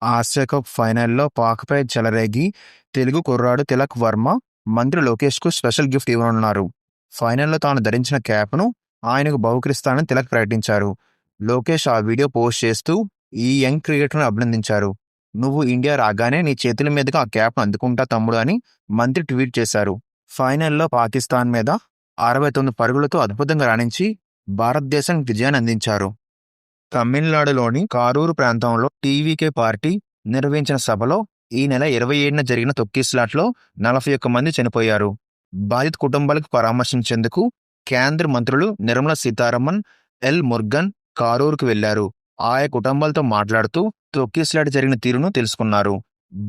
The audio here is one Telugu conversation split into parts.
ఆసియా కప్ ఫైనల్లో పాక్పై చెలరేగి తెలుగు కుర్రాడు తిలక్ వర్మ మంత్రి లోకేష్కు స్పెషల్ గిఫ్ట్ ఇవ్వనున్నారు. ఫైనల్లో తాను ధరించిన క్యాప్ను ఆయనకు బహుకరిస్తానని తిలక్ ప్రకటించారు. లోకేష్ ఆ వీడియో పోస్ట్ చేస్తూ ఈ యంగ్ క్రికెటర్ను అభినందించారు. నువ్వు ఇండియా రాగానే నీ చేతుల మీదుగా ఆ క్యాప్ను అందుకుంటా తమ్ముడు అని మంత్రి ట్వీట్ చేశారు. ఫైనల్లో పాకిస్తాన్ మీద 69 పరుగులతో అద్భుతంగా రాణించి భారతదేశానికి విజయాన్ని అందించారు. తమిళనాడులోని కారూరు ప్రాంతంలో టీవీకే పార్టీ నిర్వహించిన సభలో ఈ నెల 27న జరిగిన తొక్కిసలాట్లో 41 మంది చనిపోయారు. బాధిత కుటుంబాలకు పరామర్శించేందుకు కేంద్ర మంత్రులు నిర్మలా సీతారామన్, ఎల్ మురుగన్ కారూరుకు వెళ్లారు. ఆయా కుటుంబాలతో మాట్లాడుతూ తొక్కిసలాట జరిగిన తీరును తెలుసుకున్నారు.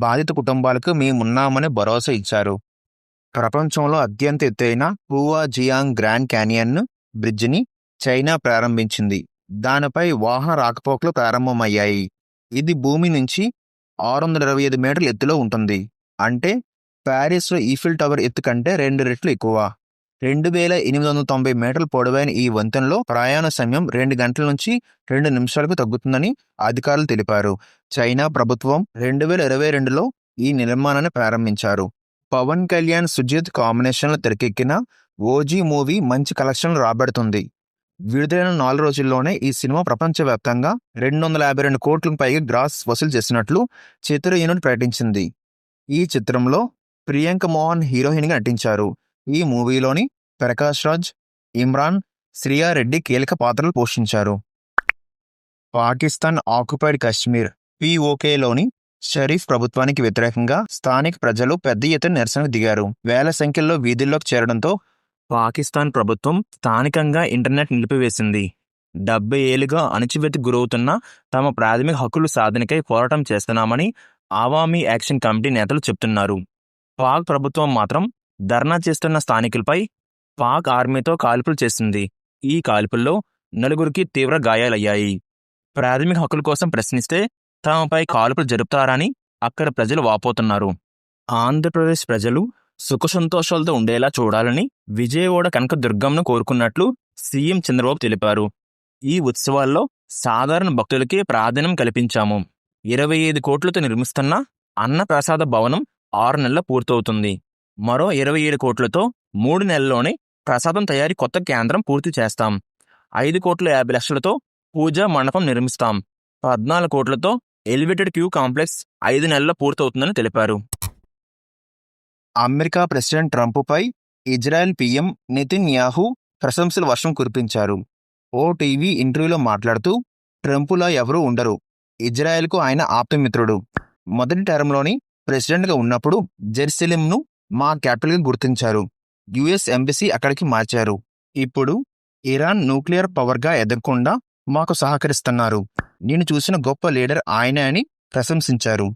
బాధిత కుటుంబాలకు మేమున్నామని భరోసా ఇచ్చారు. ప్రపంచంలో అత్యంత ఎత్తైన హువాజియాంగ్ గ్రాండ్ క్యానియన్ బ్రిడ్జిని చైనా ప్రారంభించింది. దానిపై వాహన రాకపోకలు ప్రారంభమయ్యాయి. ఇది భూమి నుంచి 625 మీటర్ల ఎత్తులో ఉంటుంది. అంటే ప్యారిస్లో ఈఫిల్ టవర్ ఎత్తు కంటే 2 రెట్లు ఎక్కువ. 2890 మీటర్ల పొడవైన ఈ వంతెనలో ప్రయాణ సమయం 2 గంటల నుంచి 2 నిమిషాలకు తగ్గుతుందని అధికారులు తెలిపారు. చైనా ప్రభుత్వం 2022లో ఈ నిర్మాణాన్ని ప్రారంభించారు. పవన్ కళ్యాణ్, సుజిత్ కాంబినేషన్లో తెరకెక్కిన ఓజీ మూవీ మంచి కలెక్షన్లు రాబడుతుంది. విడుదలైన 4 రోజుల్లోనే ఈ సినిమా ప్రపంచవ్యాప్తంగా 252 కోట్లకు పైగా గ్రాస్ వసూలు చేసినట్లు చిత్ర యూనిట్ ప్రకటించింది. ఈ చిత్రంలో ప్రియాంక మోహన్ హీరోయిన్గా నటించారు. ఈ మూవీలోని ప్రకాష్ రాజ్, ఇమ్రాన్, శ్రియా రెడ్డి కీలక పాత్రలు పోషించారు. పాకిస్తాన్ ఆక్యుపైడ్ కశ్మీర్ POKలోని షరీఫ్ ప్రభుత్వానికి వ్యతిరేకంగా స్థానిక ప్రజలు పెద్ద ఎత్తున నిరసనకు దిగారు. వేల సంఖ్యలో వీధుల్లోకి చేరడంతో పాకిస్తాన్ ప్రభుత్వం స్థానికంగా ఇంటర్నెట్ నిలిపివేసింది. 70 ఏళ్లుగా అణచివేతకు గురవుతున్న తమ ప్రాథమిక హక్కుల సాధనకై పోరాటం చేస్తున్నామని అవామీ యాక్షన్ కమిటీ నేతలు చెప్తున్నారు. పాక్ ప్రభుత్వం మాత్రం ధర్నా చేస్తున్న స్థానికులపై పాక్ ఆర్మీతో కాల్పులు చేసింది. ఈ కాల్పుల్లో 4 తీవ్ర గాయాలయ్యాయి. ప్రాథమిక హక్కుల కోసం ప్రశ్నిస్తే తమపై కాల్పులు జరుపుతారని అక్కడ ప్రజలు వాపోతున్నారు. ఆంధ్రప్రదేశ్ ప్రజలు సుఖ సంతోషాలతో ఉండేలా చూడాలని విజయవాడ కనకదుర్గమ్మను కోరుకున్నట్లు సీఎం చంద్రబాబు తెలిపారు. ఈ ఉత్సవాల్లో సాధారణ భక్తులకే ప్రాధాన్యం కల్పించాము. 25 కోట్లతో నిర్మిస్తున్న అన్నప్రసాద భవనం 6 నెలల్లో పూర్తవుతుంది. మరో 27 కోట్లతో 3 నెలల్లోనే ప్రసాదం తయారీ కొత్త కేంద్రం పూర్తి చేస్తాం. 5,50 లక్షలతో పూజా మండపం నిర్మిస్తాం. 14 కోట్లతో ఎలివేటెడ్ క్యూ కాంప్లెక్స్ 5 నెలల్లో పూర్తవుతుందని తెలిపారు. అమెరికా ప్రెసిడెంట్ ట్రంప్పై ఇజ్రాయెల్ పీఎం నెతన్యాహు ప్రశంసల వర్షం కురిపించారు. ఓ టీవీ ఇంటర్వ్యూలో మాట్లాడుతూ ట్రంపులా ఎవరూ ఉండరు, ఇజ్రాయెల్కు ఆయన ఆప్తమిత్రుడు. మొదటి టర్మ్లోని ప్రెసిడెంట్గా ఉన్నప్పుడు జెరూసలేంను మా క్యాపిటల్గా గుర్తించారు. యుఎస్ ఎంబసీ అక్కడికి మార్చారు. ఇప్పుడు ఇరాన్ న్యూక్లియర్ పవర్గా ఎదగకుండా మాకు సహకరిస్తున్నారు. నేను చూసిన గొప్ప లీడర్ ఆయనే అని ప్రశంసించారు.